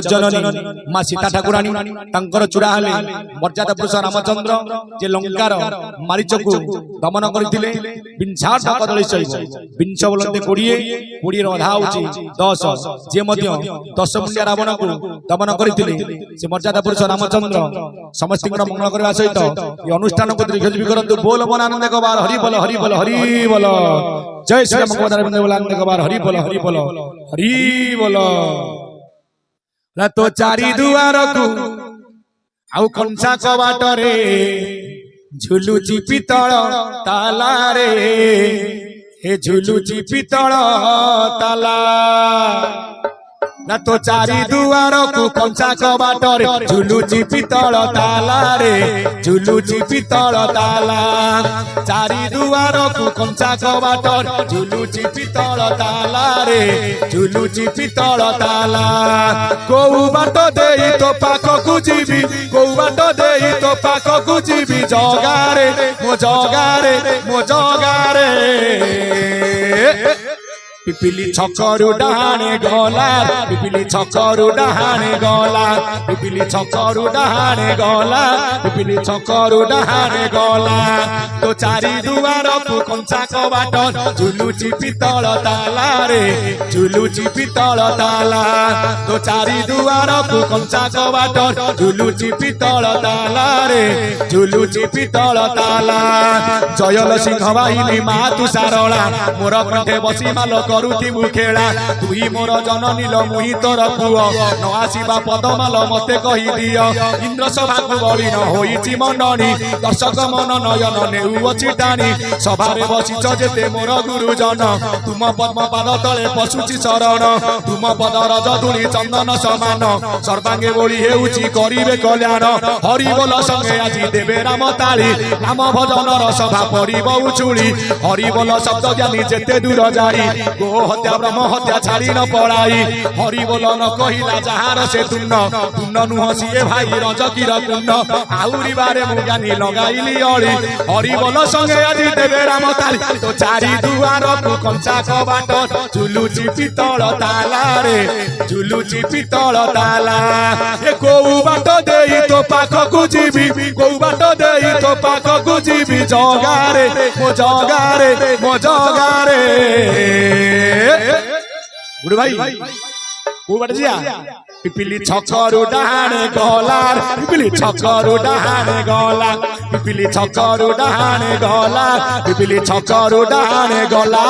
जननी माँ सीता ठाकुराणी तांकर चूड़ा हेले मर्यादा पुरुष रामचंद्र जे लंकार मारीच को दमन करथिले विंशाट कदली सहित विंश बोलते 20 अधा होची 10 जे मध्य 10 मुंडिया रावण को दमन करथिले से मर्यादा पुरुष रामचंद्र समस्त मंगल करबा सहित ये अनुष्ठान को दीर्घजीवी करंतु बोल मन आनंद को बार हरि बोल हरि बोल हरि बोल जय श्री राम को बोल आनंद को बार हरि बोल हरि बोल हरि बोल तो चारि दुआर को आउ कंसा कबाट रे झुलुची पितल ताला रे हे झुलुची पितल ताला ना तो चारि दुआर को कंसा कबाट रे झुलुची पितल ताला रे झुलुची पितल ताला चारि दुआर को कंसा कबाट झुलुची पितल ताला रे झुलुची पितल ताला को बाट देई तो पाख को जीवी को बाट देई तो पाख को जीवी जगारे मो जगारे मो जगारे पिपिली छकरू डाहाणे गला पिपिली छकरू डाहाणे गला पिपिली छकरू डाहाणे गला पिपिली छकरू डाहाणे गला तो चारि दुआर को कंसा कबाट झुलुची पितल ताला रे झुलुची पितल ताला तो चारि दुआर को कंसा कबाट झुलुची पितल ताला रे झुलुची पितल ताला जयल सिंह बाहिनी मा तू सारला मोर कंठे बसी माल करुती मुखेला तुही मोर जननी लो मुही तोर पुओ न आसीबा पदमाल मते कहि दियो इंद्र सभा को बळी न होईची मंडनी दर्शक मन नयन नेउछि टाणी सभारे बसिछ जेते मोर गुरुजन तुम पद्म पाद तळे पशुची शरण तुम पद रज धूଳି चंदन समान सर्वांगे बोली हेउछि करिवे कल्याण हरि बोल संगे आजी देवे राम ताली राम भजनर सभा परिब उछुली हरि बोल शब्द ज्ञानी जेते दूर जाई गो हत्या ब्रह्म हत्या छाड़ी न पड़ाई हरि बोल न कहिला जहार से तुन्न नुह सीए भाई रजकीर पुण्य आउरी बारे मु ज्ञानी लगाइली अड़ी हरि बोल संगे आजी देवे राम ताली तो चारि दुआर को कंसा कबाट झुलुची पितल ताला रे झुलुची पितल ताला ए को बाट देई तो पाख को जीवी को बाट देई तो पाख को जीवी जगारे मो जगारे मो जगारे गुरु भाई को बाटे जिया पिपिली छकरू डाहाणे गला पिपिली छकरू डाहाणे गला पिपिली छकरू डाहाणे गला पिपिली छकरू डाहाणे गला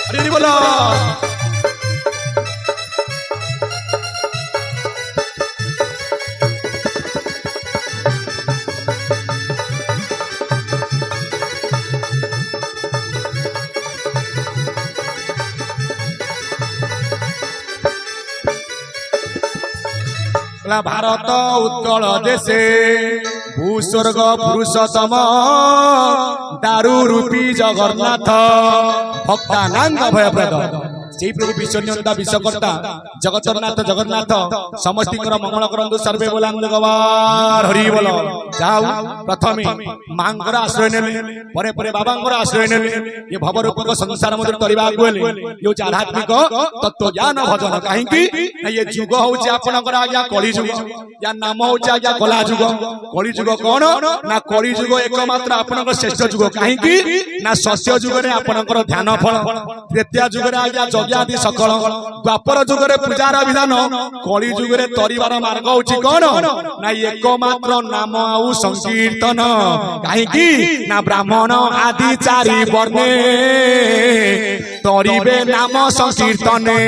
अरे बोलो भारत उत्कल देशे भूस्वर्ग पुरुषोत्तम दारू रूपी जगन्नाथ भक्तानांग भयप्रद से प्रभु विश्वनियंता विश्वकर्ता जगतरनाथ जगन्नाथ समस्त मंगल करंतु सर्वे बोलांद गवार हरि बोल जाऊ प्रथमे मांगर आश्रय नेले परे परे बाबांगर आश्रय नेले ये भवरूपक संसार मध्य तरिबा गेले यो आध्यात्मिक तत्व ज्ञान भजन काहे कि ये युग होउची आपनकर आज्ञा कली युग या नाम होउची आज्ञा कला युग कली युग कोन ना कली युग एकमात्र आपनकर श्रेष्ठ युग काहे कि ना सत्य युग रे आपनकर ध्यान फल त्रेता युग रे आज्ञा यज्ञादि सकल द्वापर युग रे पूजार विधान कली युग रे तरिबार मार्ग होउची कोन ना एकमात्र नाम आउ संकीर्तन काहे कि ना ब्राह्मण आदि चारि वर्णे तरिबे नाम संकीर्तने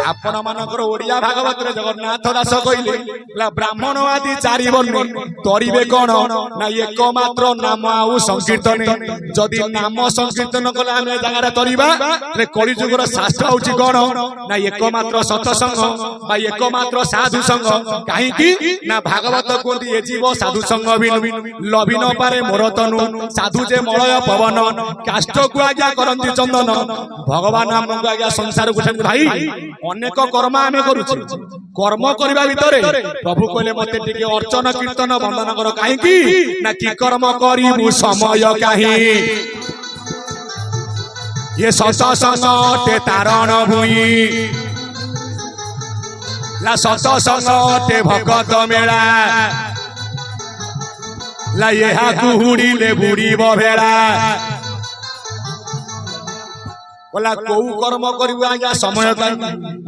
आपण मानकर ओडिया भागवत रे जगन्नाथ दास कहिले ब्राह्मण आदि चारि वर्ण तरिबे कोन ना एकमात्र नाम आउ संकीर्तन जदि नाम संकीर्तन कला हम जगह रे तरिबा रे कली जुगर शास्त्र होची कोन ना एकमात्र सत्संग बा एकमात्र साधु संग काहे कि ना भागवत कोंती ए जीव साधु संग बिनु लभी न पारे मोर तनु साधु जे मलय पवन काष्ठ को आज्ञा करंती चंदन भगवान हमको आज्ञा संसार को भाई अनेक अनेक कर्म आमे करूछु कर्म करबा भितरे प्रभु कहले मते टिके अर्चन कीर्तन वंदन कर काहे की ना की कर्म करिबु समय काहे ये सत्संग ते तारण भूई ला सत्संग ते भगत मेला ला यहा कुहुड़ी ले बुड़ी भेड़ा बोला को कर्म करू आज्ञा समय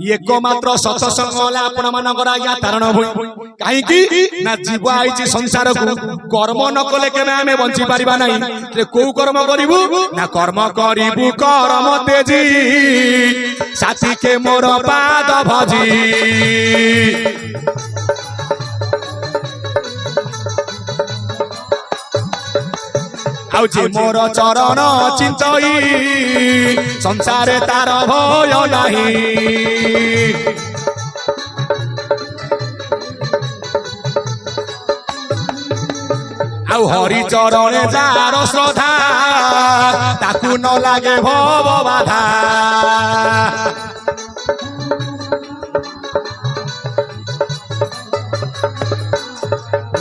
एक मात्र सत्संग वाला आपण मानकर आज्ञा तारण भूई कहीं ना जीव आई संसार को कर्म न कले केमे आमे बंची पारिबा नाही को कर्म करिवु ना कर्म करिवु कर्म तेजी साथी के मोर पाद भजी मोर चरण चिंतई संसारे तार भय नाही आउ हरि चरण जार श्रद्धा ताकू न लागे भव बाधा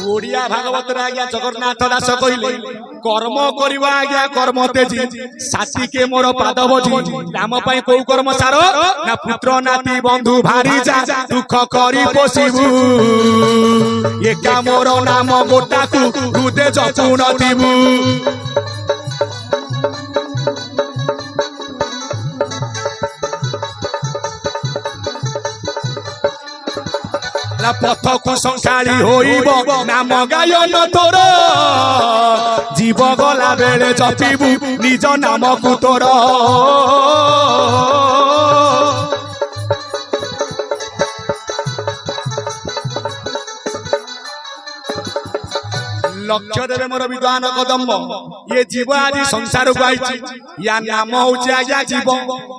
ओडिया भागवत आज्ञा जगन्नाथ दास कहले कर्म करवा आज्ञा कर्म तेजी साथी के मोर पाद भजी राम पाई को कर्म सार ना पुत्र नाती बंधु भारी जा दुख करी पोसिबु एका मोर नाम गोटा को हृदय जपु नथिबु पथ को संसारी होइब नाम गायन तोर जीव गला बेले जपिबु निज नाम को तोर लक्ष्य देवे मोर विद्वान कदम्ब ये जीव आज संसार को आई या नाम होची आज्ञा जीव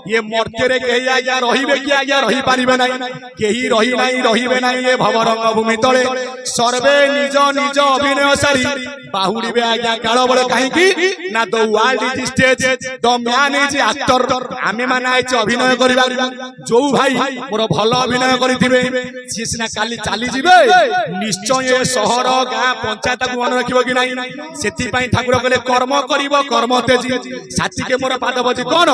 ये मर्त्य कही आज्ञा रहिबे कि आज्ञा रही पारिबे नाही केही रही नाही रहिबे नाही ये भवरंग भूमि तले सर्वे निज निज अभिनय सारी बाहुड़ीबे आज्ञा काल बळे काहे की ना the world is stage the man is actor आमे माने आइछ अभिनय करिबा जो भाई मोर भलो अभिनय करिथिबे सी सिना काली चाली जिबे निश्चय ये शहर गां पंचायत को मन रखिबो कि नाही सेति पई ठाकुर कहले कर्म करिवो कर्म तेजी साथी के मोर पाद बजी कोन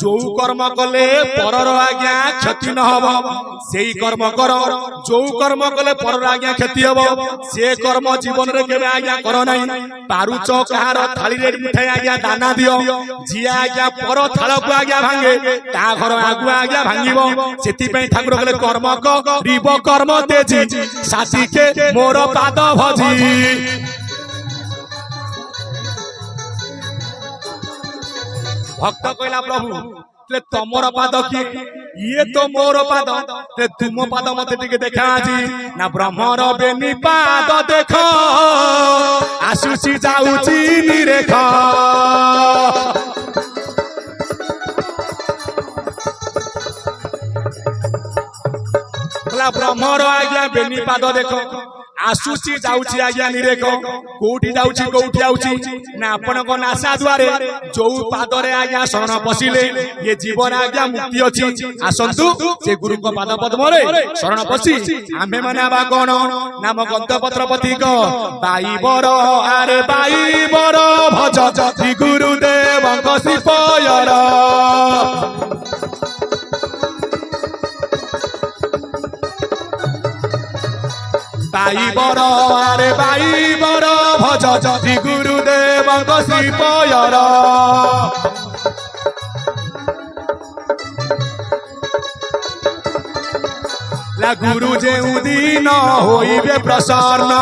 जो कर्म कले परर आज्ञा क्षति न हबो सेही कर्म कर जो कर्म कले परर आज्ञा क्षति हबो से कर्म जीवन रे केबे आज्ञा कर नाही पारुच कहार थाली रे मिठाई आज्ञा दाना दियो जिया आज्ञा पर थाल को आज्ञा भांगे ता घर आगु आज्ञा भांगिबो सेति पई ठाकुर कहले कर्म करिवो कर्म तेजी साथी के मोर पाद भजी भक्त कहला प्रभु तमर पाद किए ये तो मोर पाद तुम पाद मत टिके देखा जी ना ब्रह्मर बेनी पाद देख आसुची जाउची निरेख ब्रह्मर आज्ञा बेनी पाद देख आसुची जाउची आज्ञा निरेख कोठी जाउची कोठी आउची ना आपण को नासा द्वारे जो पाद रे आज्ञा शरण पसिले ये जीवन आज्ञा मुक्ति अछि आसंतु से गुरु को पाद पद्म रे शरण पसी आमे माने बा कोन नाम गंतपत्र पतिक बाई बर आरे बाई बर भज श्री गुरुदेव श्रीपयर बाई बर आरे बाई बर भज श्री गुरुदेव श्रीपयर गुरु जेउ दिन होइबे प्रसन्न